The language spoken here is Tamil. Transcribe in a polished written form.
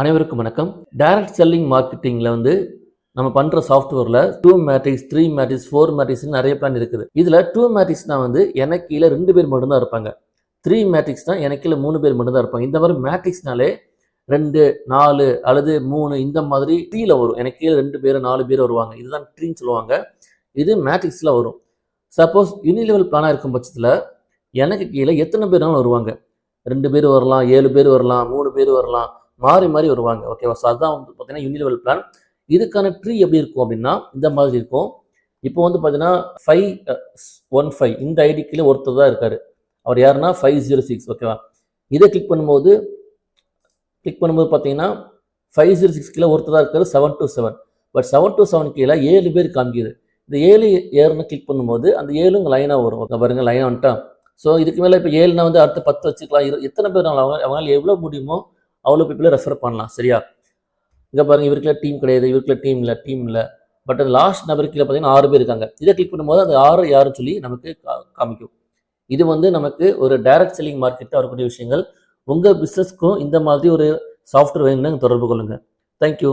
அனைவருக்கும் வணக்கம். டைரக்ட் செல்லிங் மார்க்கெட்டிங்கில் நம்ம பண்ணுற சாஃப்ட்வேரில் 2 மேட்ரிக்ஸ் 3 மேட்ரிக்ஸ் 4 மேட்ரிக்ஸ்னு நிறைய பிளான் இருக்குது. இதில் 2 மேட்ரிக்ஸ்னா எனக்கு கீழே 2 பேர் மட்டும்தான் இருப்பாங்க. 3 மேட்ரிக்ஸ்னா எனக்கு கீழே 3 பேர் மட்டும்தான் இருப்பாங்க. இந்த மாதிரி மேட்ரிக்ஸ்னாலே 2 4 அல்லது 3 இந்த மாதிரி ட்ரீல வரும். எனக்கு கீழே 2 பேர் 4 பேர் வருவாங்க. இதுதான் ட்ரீன்னு சொல்லுவாங்க. இது மேட்ரிக்ஸில் வரும். சப்போஸ் யூனிலெவல் பிளானாக இருக்கும் பட்சத்தில் எனக்கு கீழே எத்தனை பேர்னாலும் வருவாங்க. 2 பேர் வரலாம், 7 பேர் வரலாம், 3 பேர் வரலாம், மாறி மாறி வருவாங்க. ஓகேவா? ஸோ அதுதான் பார்த்தீங்கன்னா யூனிலெவல் பிளான். இதுக்கான ட்ரீ எப்படி இருக்கும் அப்படின்னா இந்த மாதிரி இருக்கும். இப்போ பார்த்தீங்கன்னா 515 இந்த ஐடி கீழே ஒருத்தர் தான் இருக்காரு. அவர் யாருன்னா 506. ஓகேவா? இதை கிளிக் பண்ணும்போது பார்த்தீங்கன்னா 506 கீழே ஒருத்தர் தான் இருக்காரு 727. பட் 727 கீழே 7 பேர் காமிக்குது. இந்த 7 ஏறுன்னு கிளிக் பண்ணும்போது அந்த 7 லைனாக வரும். பாருங்க, லைனாக வந்துட்டா. ஸோ இதுக்கு மேலே இப்போ 7னா அடுத்து 10 வச்சுக்கலாம். எத்தனை பேர் அவங்களால எவ்வளோ முடியுமோ அவ்வளோ பீப்புளை ரெஃபர் பண்ணலாம். சரியா? இங்கே பாருங்கள், இவருக்குள்ள டீம் கிடையாது, இவருக்குள்ள டீம் இல்லை. பட் அது லாஸ்ட் நபருக்கு கீழே பார்த்தீங்கன்னா 6 பேர் இருக்காங்க. இதை கிளிக் பண்ணும்போது அந்த 6 யாருன்னு சொல்லி நமக்கு காமிக்கும். இது நமக்கு ஒரு டைரக்ட் செல்லிங் மார்க்கெட்டாக வரக்கூடிய விஷயங்கள். உங்கள் பிஸ்னஸ்க்கும் இந்த மாதிரி ஒரு சாஃப்ட்வேர் வேணும்னா தொடர்பு கொள்ளுங்கள். தேங்க்யூ.